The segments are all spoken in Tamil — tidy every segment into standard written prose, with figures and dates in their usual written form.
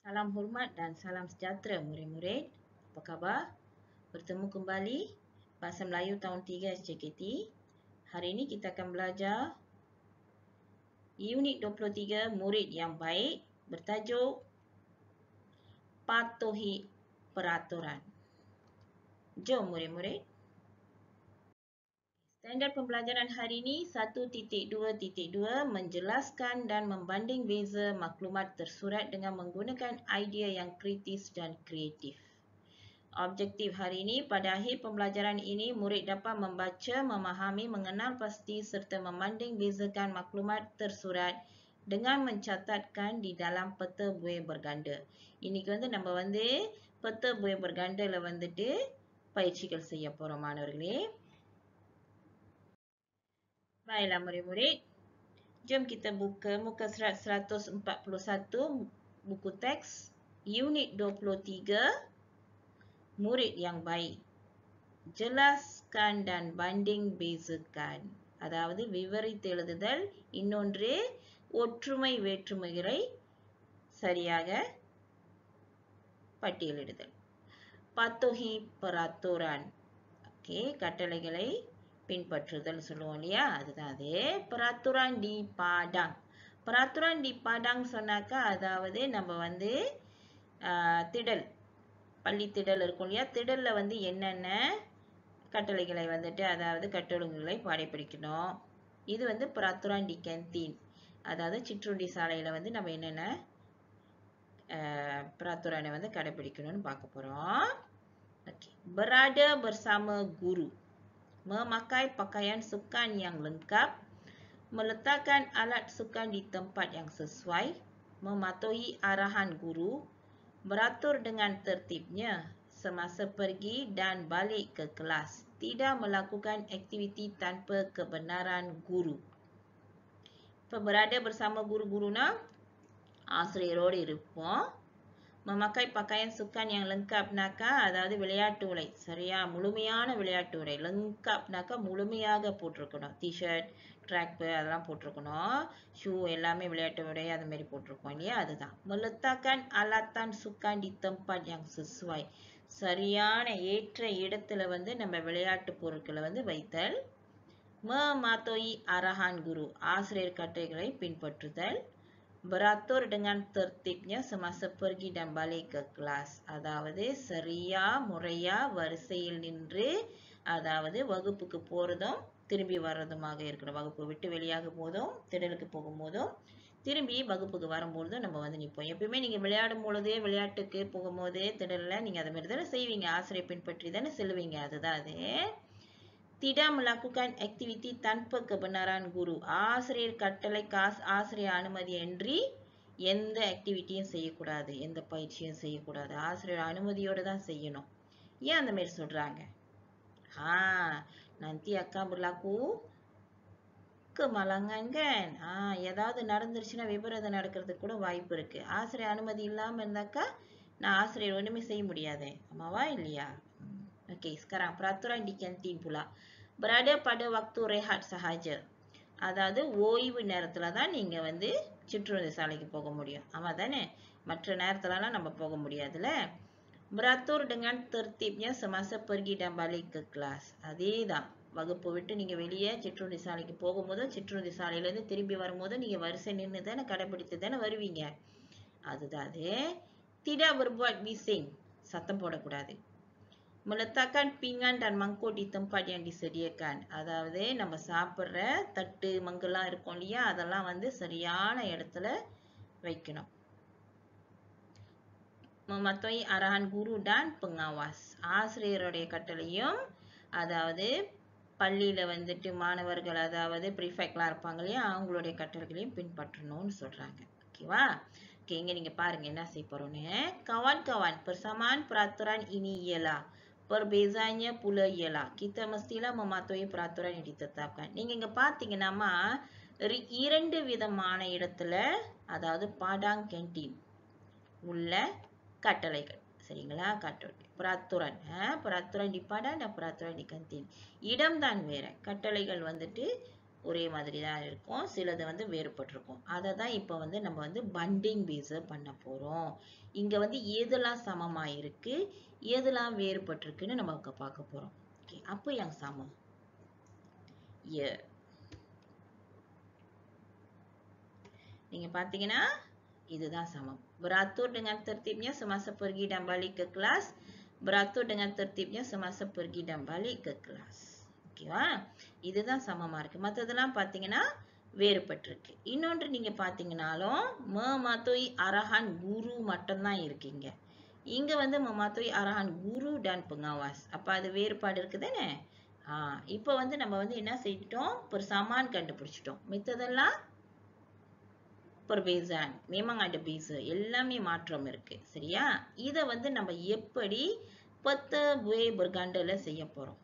Salam hormat dan salam sejahtera murid-murid. Apa khabar? Bertemu kembali Bahasa Melayu tahun 3 SJKT. Hari ini kita akan belajar Unit 23 Murid yang Baik bertajuk Patuhi Peraturan. Jom murid-murid. Standard pembelajaran hari ini 1.2.2 menjelaskan dan membanding beza maklumat tersurat dengan menggunakan idea yang kritis dan kreatif. Objektif hari ini, pada akhir pembelajaran ini, murid dapat membaca, memahami, mengenal pasti serta membanding bezakan maklumat tersurat dengan mencatatkan di dalam peta buih berganda. இன்னைக்கு நம்ம peta buih bergandaல பயிற்சிகள் செய்ய போறோம் மாணவர்களே. Baiklah murid-murid. Jom kita buka muka surat 141 buku teks Unit 23 Murid yang Baik. Jelaskan dan banding bezakan. அதாவது விவரித்து எழுதுதல், இன்னொன்று ஒற்றுமை வேற்றுமைகளை சரியாக பட்டியலிடுதல். Patuhi peraturan. Okey, கட்டளைகளை பின்பற்றுதல் சொல்லுவோம் இல்லையா, அதுதான் அது. Peraturan di Padang. Peraturan di Padang சொன்னாக்கா அதாவது நம்ம திடல், பள்ளி திடல் இருக்கும் இல்லையா, திடல்ல என்னென்ன கட்டளைகளை அதாவது கட்டொழுங்குகளை பாடைப்பிடிக்கணும். இது peraturan di kantin, அதாவது சிற்றுண்டி சாலையில நம்ம என்னென்ன peraturan கடைபிடிக்கணும்னு பார்க்க போறோம். Okay. Berada bersama guru. Memakai pakaian sukan yang lengkap. Meletakkan alat sukan di tempat yang sesuai. Mematuhi arahan guru. Beratur dengan tertibnya semasa pergi dan balik ke kelas. Tidak melakukan aktiviti tanpa kebenaran guru. Berada bersama guru-guruna ஆசிரியரோடு இருப்போம். Memakai pakaian sukan yang lengkapனாக்கா அதாவது விளையாட்டு உடை, சரியா, முழுமையான விளையாட்டு உடை. லெங்கப்னாக்கா முழுமையாக போட்டிருக்கணும். டிஷர்ட், ட்ராக் அதெல்லாம் போட்டிருக்கணும். ஷூ எல்லாமே விளையாட்டு உடை அது மாதிரி போட்டிருக்கோம் இல்லையா, அதுதான். Meletakkan alatan sukan di tempat yang sesuai. சரியான ஏற்ற இடத்துல நம்ம விளையாட்டு பொருட்களை வைத்தல். Mematuhi arahan guru. ஆசிரியர் கட்டளைகளை பின்பற்றுதல். Beratur dengan tertibnya semasa pergi dan balik ke kelas. அதாவது சரியா முறையா வரிசையில் நின்று, அதாவது வகுப்புக்கு போறதும் திரும்பி வர்றதுமாக இருக்கணும். வகுப்பு விட்டு வெளியாக போதும், திடலுக்கு போகும்போதும், திரும்பி வகுப்புக்கு வரும்போதும் நம்ம நிற்போம். எப்பயுமே நீங்க விளையாடும் பொழுதே, விளையாட்டுக்கு போகும்போது திடல்ல நீங்க அதை மாதிரி தானே செய்வீங்க, ஆசிரியர் பின்பற்றி தானே செல்வீங்க, அதுதான் அது. Tidak melakukan aktiviti tanpa kebenaran guru. ஆசிரியர் கட்டளை, ஆசிரியர் அனுமதியின்றி எந்த ஆக்டிவிட்டியும் செய்யக்கூடாது, எந்த பயிற்சியும் செய்யக்கூடாது. ஆசிரியர் அனுமதியோடு தான் செய்யணும். ஏன் அந்த மாதிரி சொல்றாங்க? nanti akan berlaku kemalangan kan. ஏதாவது நடந்துருச்சுன்னா விபரீதம் நடக்கிறதுக்கு கூட வாய்ப்பு இருக்கு. ஆசிரியர் அனுமதி இல்லாம இருந்தாக்கா நான் ஆசிரியர் ஒண்ணுமே செய்ய முடியாது. ஆமாவா இல்லையா? Okey, sekarang peraturan di kantin pula. Berada pada waktu rehat sahaja. அதாவது ஓய்வு நேரத்துல தான் நீங்க சிற்றுண்டி சாலைக்கு போக முடியும். ஆமா தானே? மற்ற நேரத்துலலாம் நம்ம போக முடியாதுல. Beratur dengan tertibnya semasa pergi dan balik ke kelas. அதேதான். வகுப்பு விட்டு நீங்க வெளியே சிற்றுண்டி சாலைக்கு போகும்போது, சிற்றுண்டி சாலையில இருந்து திரும்பி வரும்போது நீங்க வரிசை நின்று தானே கடைபிடித்து தானே வருவீங்க. அதுதான் அது. Tidak berbuat bising. சத்தம் போடக்கூடாது. Meletakkan pinggan dan mangkuk di tempat yang disediakan. அதாவது நம்ம சாப்பிடுற தட்டு மங்கெல்லாம் இருக்கும் இல்லையா, அதெல்லாம் சரியான இடத்துல வைக்கணும். Mematuhi arahan guru dan pengawas. ஆசிரியருடைய கட்டளையும், அதாவது பள்ளியில மாணவர்கள், அதாவது prefectலாம் இருப்பாங்க இல்லையா, அவங்களுடைய கட்டளைகளையும் பின்பற்றணும்னு சொல்றாங்க. ஓகேவா? ஓகே, இங்க நீங்க பாருங்க என்ன செய்ய போறோம்னு. Kawan-kawan, persamaan peraturan ini ialah, perbezaannya pula ialah, kita mestilah mematuhi peraturan yang ditetapkan. நீங்க இங்க பாத்தீங்கன்னா இரண்டு விதமான இடத்துல, அதாவது பாடாங் கேண்டீன் உள்ள கட்டளைகள், சரிங்களா, கட்டளை peraturan, peraturan di Padang dan peraturan di kantin. இடம் தான் வேற, கட்டளைகள் ஒரே மாதிரி தான் இருக்கும், சிலது வந்து வேறுபட்டிருக்கும். அதை தான் இப்போ வந்து நம்ம வந்து பண்டிங் பேஸை பண்ண போகிறோம். இங்கே வந்து எதெல்லாம் சமமாக இருக்கு, எதெல்லாம் வேறுபட்டிருக்குன்னு நம்ம பார்க்க போகிறோம். ஓகே, அப்போ yang sama. Ya. நீங்க பார்த்தீங்கன்னா இதுதான் சமம். Beratur dengan tertibnya semasa pergi dan balik ke kelas. Beratur dengan tertibnya semasa pergi dan balik ke kelas. ஓகேவா? இதுதான் சமமா இருக்கு. மற்றதெல்லாம் பார்த்தீங்கன்னா வேறுபட்டிருக்கு. இன்னொன்று நீங்க பார்த்தீங்கன்னாலும் mematuhi arahan guru மட்டும்தான் இருக்கீங்க. இங்க வந்து mematuhi arahan guru dan pengawas. அப்ப அது வேறுபாடு இருக்குதானே? இப்போ வந்து நம்ம வந்து என்ன செய்யிட்டோம்? persamaan கண்டுபிடிச்சிட்டோம். மித்ததெல்லாம் perbezaan. memang ada beza. எல்லாமே மாற்றம் இருக்கு. சரியா? இதை வந்து நம்ம எப்படி peta buih bergandaல செய்ய போறோம்.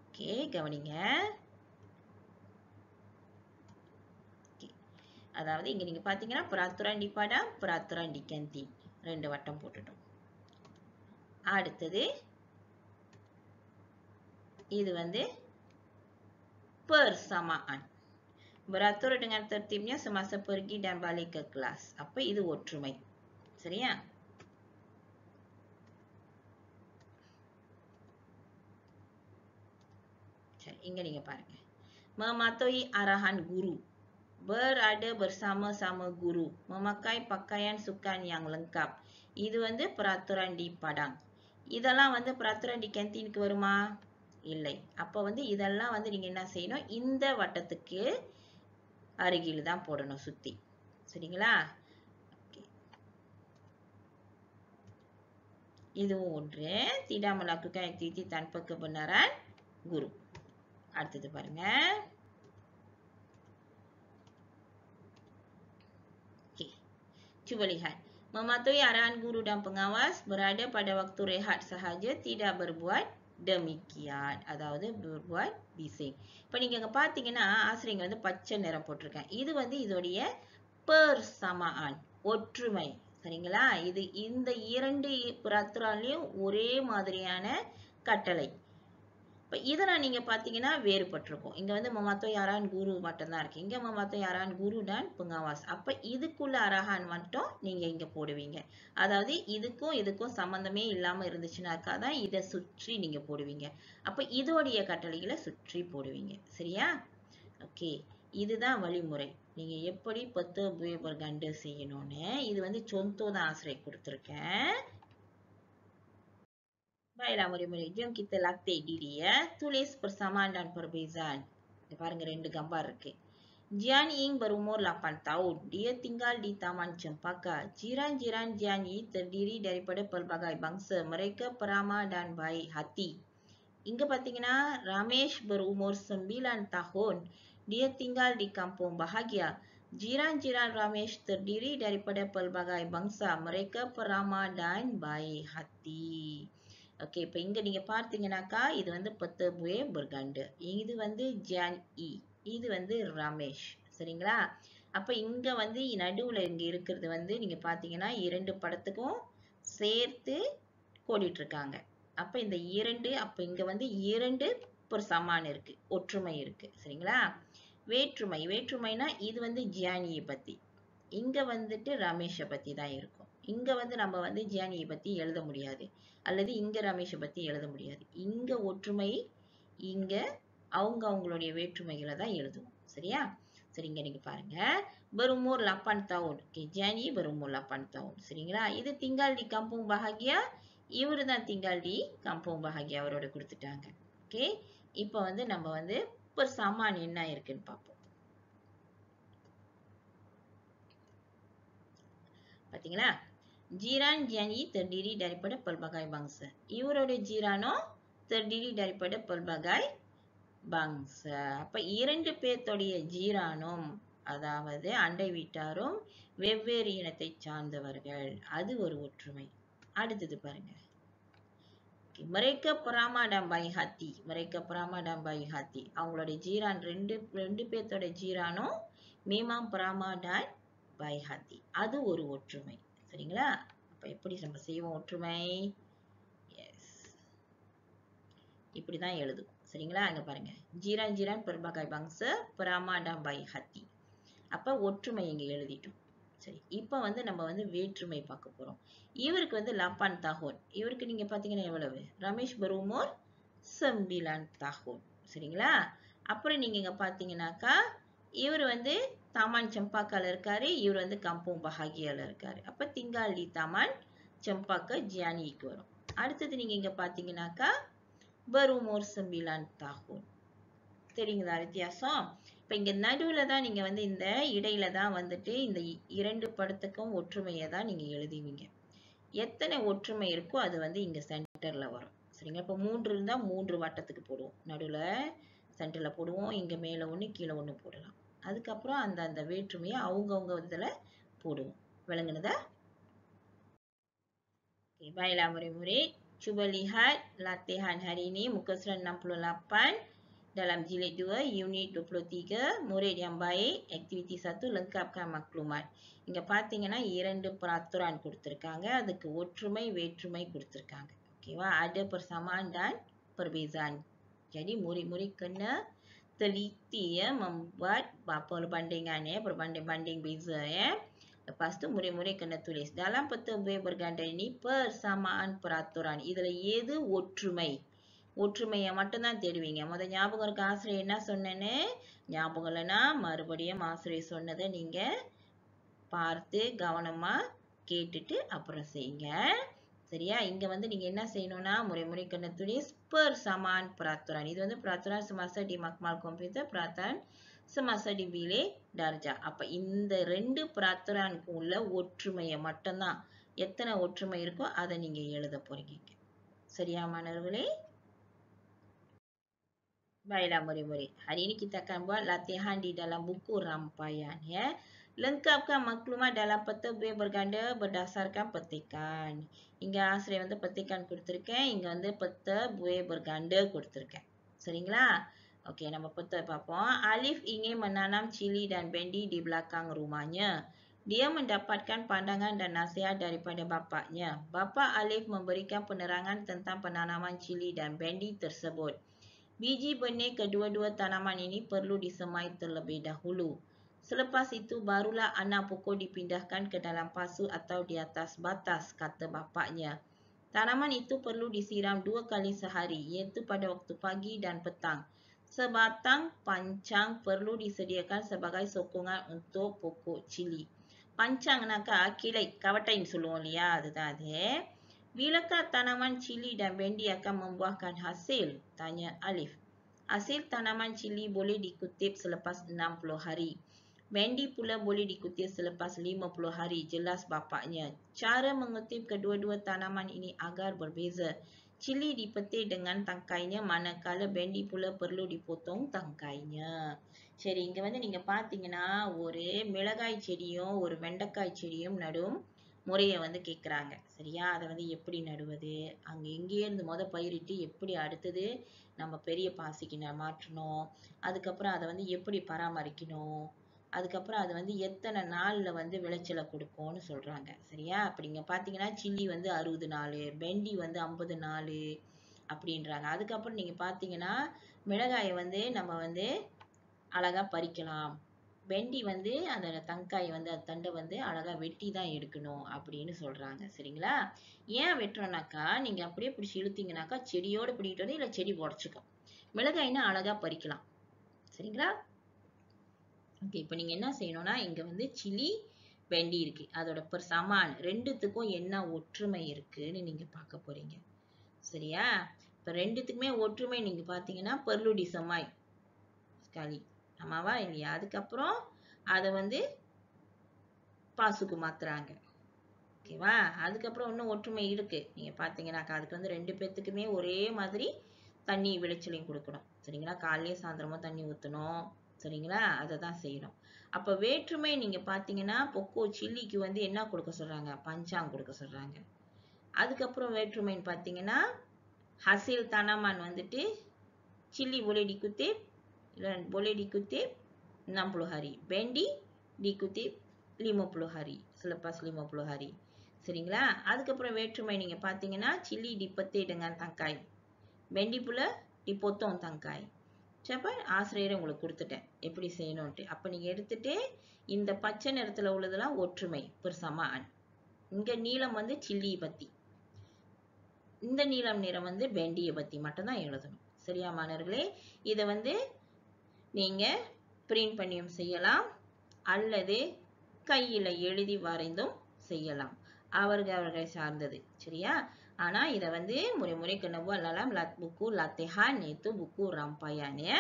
ஓகே, கவனிங்க. அதாவது இங்க நீங்க பாத்தீங்கன்னா peraturan di padang, peraturan di kantin. ரெண்டு வட்டம் போட்டுட்டோம். அடுத்தது இது வந்து persamaan. Beratur dengan tertibnya semasa pergi dan balik ke kelas. அப்ப இது ஒற்றுமை. சரியா? சரி, இங்க நீங்க பாருங்க. Mematuhi arahan guru. Berada bersama-sama guru. Memakai pakaian sukan yang lengkap. இது வந்து peraturan di padang. இதெல்லாம் வந்து peraturan di kantinக்கு வருமா? இல்லை. அப்ப வந்து இதெல்லாம் வந்து நீங்க என்ன செய்யணும்? இந்த வட்டத்துக்கு அருகில் தான் போடணும் சுத்தி. சரிங்களா? இதுவும் ஒன்று. Tidak melakukan aktiviti tanpa kebenaran guru. அடுத்தது பாருங்க. Okay. Cuba lihat. Mematuhi arahan guru dan pengawas, berada pada waktu rehat sahaja, tidak berbuat demikian. அதாவது berbuat bising. இப்போ நீங்க இங்க பாத்தீங்கன்னா ஆசிரியங்க வந்து பச்சை நிறம் போட்டிருக்கேன். இது வந்து இதோடைய persamaan, ஒற்றுமை. சரிங்களா? இது இந்த இரண்டு peraturanலயும் ஒரே மாதிரியான கட்டளை. இப்போ இதெல்லாம் நீங்க பாத்தீங்கன்னா வேறுபட்டிருக்கும். இங்க வந்து mematuhi arahan guru மட்டும்தான் இருக்கு. இங்க mematuhi arahan guru dan pengawas. அப்ப இதுக்குள்ள arahan மட்டும் நீங்க இங்க போடுவீங்க. அதாவது இதுக்கும் இதுக்கும் சம்பந்தமே இல்லாம இருந்துச்சுனாக்கா தான் இதை சுற்றி நீங்க போடுவீங்க. அப்ப இதோடைய கட்டளைகளை சுற்றி போடுவீங்க. சரியா? ஓகே, இதுதான் வழிமுறை. நீங்க எப்படி peta buih berganda செய்யணும்னு. இது வந்து contoh தான் ஆசிரியர் கொடுத்திருக்கேன். Baiklah murid-murid, jom kita latih diri ya. Tulis persamaan dan perbezaan. Ini பாருங்க ரெண்டு gambar இருக்கு. Jian Ying berumur 8 tahun. Dia tinggal di Taman Cempaka. Jiran-jiran Jian Ying terdiri daripada pelbagai bangsa. Mereka peramah dan baik hati. இங்க பாத்தீங்கன்னா Ramesh berumur 9 tahun. Dia tinggal di Kampung Bahagia. Jiran-jiran Ramesh terdiri daripada pelbagai bangsa. Mereka peramah dan baik hati. Okay, இப்போ இங்க நீங்க பார்த்தீங்கன்னாக்கா இது வந்து peta buih berganda. இது வந்து Jian Yi. இது வந்து ரமேஷ். சரிங்களா? அப்ப இங்க வந்து நடுவுல இங்க இருக்கிறது வந்து நீங்க பாத்தீங்கன்னா இரண்டு படத்துக்கும் சேர்த்து கோடிட்டு இருக்காங்க. அப்ப இந்த இரண்டு, அப்ப இங்க வந்து இரண்டு persamaan இருக்கு, ஒற்றுமை இருக்கு. சரிங்களா? வேற்றுமை, வேற்றுமைனா இது வந்து ஜியானியை பத்தி, இங்க வந்துட்டு ரமேஷை பத்தி தான் இருக்கும். இங்க வந்து நம்ம வந்து ஜியானியை பத்தி எழுத முடியாது, அல்லது இங்க ரமேஷை பத்தி எழுத முடியாது. இங்க ஒற்றுமை, இங்க அவங்களுடைய வேற்றுமைகளை தான் எழுதுவோம். சரியா? சரி, இங்க நீங்க பாருங்க. berumur 8 tahun. Okay, Jiani berumur 8 tahun. சரிங்களா? இது tinggal di Kampung Bahagia. இவரு தான் tinggal di Kampung Bahagia. அவரோட கொடுத்துட்டாங்க. ஓகே, இப்போ வந்து நம்ம வந்து persamaan என்ன இருக்குன்னு பார்ப்போம். பாத்தீங்களா? Jiran Jiani terdiri daripada pelbagai bangsa. இவரோட ஜீரானோ terdiri daripada pelbagai bangsa. அப்ப இரண்டு பேர்த்தோடைய ஜீரானும், அதாவது அண்டை வீட்டாரும் வெவ்வேறு இனத்தை சார்ந்தவர்கள். அது ஒரு ஒற்றுமை. அடுத்தது பாருங்க. Mereka peramah dan baik hati. Mereka peramah dan baik hati. அவங்களுடைய ஜீரான் ரெண்டு பேர்த்தோட ஜீரானும் memang peramah dan baik hati. அது ஒரு ஒற்றுமை. சரிங்களா? அப்ப எப்படி நம்ம செய்வோம் ஒற்றுமை? எஸ், இப்படிதான் எழுதுவோம். சரிங்களா? இங்க பாருங்க. Jiran-jiran pelbagai bangsa, peramah dan baik hati. அப்ப ஒற்றுமை இங்க எழுதிட்டோம். சரி. இப்ப வந்து நம்ம வந்து வேற்றுமை பார்க்க போறோம். இவருக்கு வந்து 8 tahun. இவருக்கு நீங்க பாத்தீங்கன்னா எவ்வளவு? Ramesh berumur 9 tahun. சரிங்களா? அப்புறம் நீங்க இங்க பாத்தீங்கன்னாக்கா இவர் வந்து தாமான் செம்பாக்கால இருக்காரு. இவர் வந்து kampung bahagiaல இருக்காரு. அப்ப tinggal di taman cempaka Gianiக்கு வரும். அடுத்தது நீங்க இங்க பாத்தீங்கன்னாக்கா berumur 9 tahun. தெரியுங்களா வித்தியாசம்? இப்ப இங்க நடுவுல தான் நீங்க வந்து இந்த இடையில தான் வந்துட்டு இந்த இரண்டு படத்துக்கும் ஒற்றுமையை தான் நீங்க எழுதுவீங்க. எத்தனை ஒற்றுமை இருக்கோ அது வந்து இங்க சென்டர்ல வரும். சரிங்களா? இப்ப 3 இருந்தா 3 வட்டத்துக்கு போடுவோம். நடுவுல சென்டர்ல போடுவோம். இங்க மேல ஒண்ணு கீழே ஒண்ணு போடலாம். அதுக்கப்புறம் அந்த வேற்றுமையை அவங்கவங்க இதுல போடுவோம். விளங்குனதா? Baiklah murid-murid, cuba lihat latihan hari ini muka surat 68 dalam jilid 2 unit 23 murid yang baik aktiviti 1 lengkapkan maklumat. இங்க பாத்தீங்கன்னா இரண்டு peraturan கொடுத்திருக்காங்க. அதுக்கு ஒற்றுமை வேற்றுமை கொடுத்திருக்காங்க. ஓகேவா? ada persamaan dan perbezaan. Jadi murid-murid kena teliti ya membuat perbandingan ya, berbanding-banding beza ya. Lepas tu murid-murid kena tulis. Dalam peta buih berganda ini persamaan peraturan. இதுல எது ஒற்றுமை? ஒற்றுமையை மட்டும்தான் தேடுவீங்க. முதல் ஞாபகம் இருக்க ஆசிரியர் என்ன சொன்னேன்னு ஞாபகம் இல்லைன்னா மறுபடியும் ஆசிரியர் சொன்னதை நீங்க பார்த்து கவனமா கேட்டுட்டு அப்புறம் செய்யுங்க. சரியா? இங்க வந்து நீங்க என்ன செய்யணும்னா முறை kena tulis persamaan peraturan. இது வந்து peraturan semasa di makmal komputer, peraturan semasa di bilik darjah. அப்ப இந்த ரெண்டு peraturanக்கு உள்ள ஒற்றுமையை மட்டும்தான் எத்தனை ஒற்றுமை இருக்கோ அதை நீங்க எழுத போறீங்க. சரியா மாணவர்களே? Baiklah murid-murid. Hari ini kita akan buat latihan di dalam buku rampaian ya. Lengkapkan maklumat dalam peta buih berganda berdasarkan petikan. இங்க ஆசிரியர் வந்து petikan கொடுத்திருக்கேன். இங்க வந்து peta buih berganda கொடுத்திருக்கேன். சரிங்களா? Okey, நம்ம peta பார்ப்போம். Alif ingin menanam cili dan bendi di belakang rumahnya. Dia mendapatkan pandangan dan nasihat daripada bapaknya. Bapa Alif memberikan penerangan tentang penanaman cili dan bendi tersebut. Biji benih kedua-dua tanaman ini perlu disemai terlebih dahulu. Selepas itu barulah anak pokok dipindahkan ke dalam pasu atau di atas batas, kata bapaknya. Tanaman itu perlu disiram 2 kali sehari, iaitu pada waktu pagi dan petang. Sebatang pancang perlu disediakan sebagai sokongan untuk pokok cili. Pancangனாக்கா கிளை, கவட்டைன்னு சொல்லுவோம் இல்லையா? அதுதான் அது. Bilakah tanaman cili dan bendi akan membuahkan hasil? Tanya Alif. Hasil tanaman cili boleh dikutip selepas 60 hari. Bendi pula boleh dikutip selepas 50 hari, jelas bapaknya. Cara mengutip kedua-dua tanaman ini agar berbeza. Cili dipetik dengan tangkainya, manakala bendi pula perlu dipotong tangkainya. சரி, இங்க வந்து நீங்க பாத்தீங்கன்னா ஒரு மிளகாய் செடியும் ஒரு வெண்டைக்காய் செடியும் நடும் முறையை வந்து கேட்குறாங்க. சரியா? அதை வந்து எப்படி நடுவது, அங்கே எங்கேயே இருந்து பயிரிட்டு எப்படி அடுத்தது நம்ம பெரிய பாசிக்கு மாற்றணும், அதுக்கப்புறம் அதை வந்து எப்படி பராமரிக்கணும், அதுக்கப்புறம் அது வந்து எத்தனை நாள்ல வந்து விளைச்சலை கொடுக்கும்னு சொல்றாங்க. சரியா? அப்படி இங்க பாத்தீங்கன்னா சில்லி வந்து 60 நாள், பெண்டி வந்து 50 நாள் அப்படின்றாங்க. அதுக்கப்புறம் நீங்க பாத்தீங்கன்னா மிளகாயை வந்து நம்ம வந்து அழகா பறிக்கலாம். வெண்டி வந்து அந்த தங்காய் வந்து அந்த தண்டை வந்து அழகா வெட்டி தான் எடுக்கணும் அப்படின்னு சொல்றாங்க. சரிங்களா? ஏன் வெட்டுறோம்னாக்கா நீங்க அப்படியே பிடிச்சி இழுத்தீங்கன்னாக்கா செடியோட பிடிக்கிட்டு வந்து இல்ல செடி உடச்சுக்கும். மிளகாய்னா அழகா பறிக்கலாம். சரிங்களா? ஓகே, இப்போ நீங்க என்ன செய்யணும்னா இங்க வந்து சில்லி வெண்டி இருக்கு, அதோட சமான் ரெண்டுத்துக்கும் என்ன ஒற்றுமை இருக்குன்னு நீங்க பார்க்க போறீங்க. சரியா? இப்ப ரெண்டுத்துக்குமே ஒற்றுமை நீங்க பாத்தீங்கன்னா perlu disemai sekali. ஆமாவா இல்லையா? அதுக்கப்புறம் அதை வந்து பாசுக்கு மாத்துறாங்க. ஓகேவா? அதுக்கப்புறம் இன்னும் ஒற்றுமை இருக்கு. நீங்க பாத்தீங்கன்னாக்கா அதுக்கு வந்து 2 பேத்துக்குமே ஒரே மாதிரி தண்ணி விளைச்சலையும் கொடுக்கணும். சரிங்களா? காலையிலயும் சாயந்தரமும் தண்ணி ஊத்தணும். சரிங்களா? அதை தான் செய்யணும். அப்ப வேற்றுமை நீங்க பாத்தீங்கன்னா பொக்கோ சில்லிக்கு வந்து என்ன கொடுக்க சொல்றாங்க? பஞ்சாங் கொடுக்க சொல்றாங்க. அதுக்கப்புறம் வேற்றுமைன்னு பாத்தீங்கன்னா hasil tanaman வந்துட்டு chilli boleh dikutip boleh dikutip 60 hari. Bendi dikutip 50 hari. Selepas 50 hari. சரிங்களா? அதுக்கப்புறம் வேற்றுமை நீங்க பாத்தீங்கன்னா chilli dipetik dengan tangkai. Bendi pula dipotong tangkai. அப்ப ஆசிரியர் உங்களுக்கு கொடுத்துட்டேன் எப்படி செய்யணும்ட்டு. அப்ப நீங்க எடுத்துட்டு இந்த பச்சை நிறத்துல உள்ளதெல்லாம் ஒற்றுமை பெர்samaan. இங்க நீலம் வந்து சில்லி பத்தி. இந்த நீலம் நிறம் வந்து வெண்டிய பத்தி மட்டும் தான் எழுதணும். சரியா மாணவர்களே? இத வந்து நீங்க பிரிண்ட் பண்ணியும் செய்யலாம் அல்லது கையில எழுதி வரைந்தும் செய்யலாம். அவர்களை சார்ந்தது. சரியா? ஆனா இத வந்து murid-murid kena buat dalam buku latihan iaitu buku rampaian ya.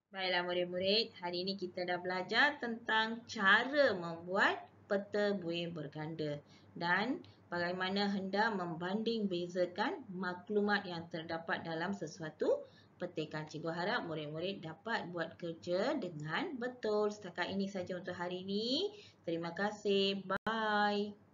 Baiklah murid-murid, hari ini kita dah belajar tentang cara membuat peta buih berganda dan bagaimana hendak membanding bezakan maklumat yang terdapat dalam sesuatu petikan. Cikgu harap murid-murid dapat buat kerja dengan betul. Setakat ini saja untuk hari ini. Terima kasih. Bye.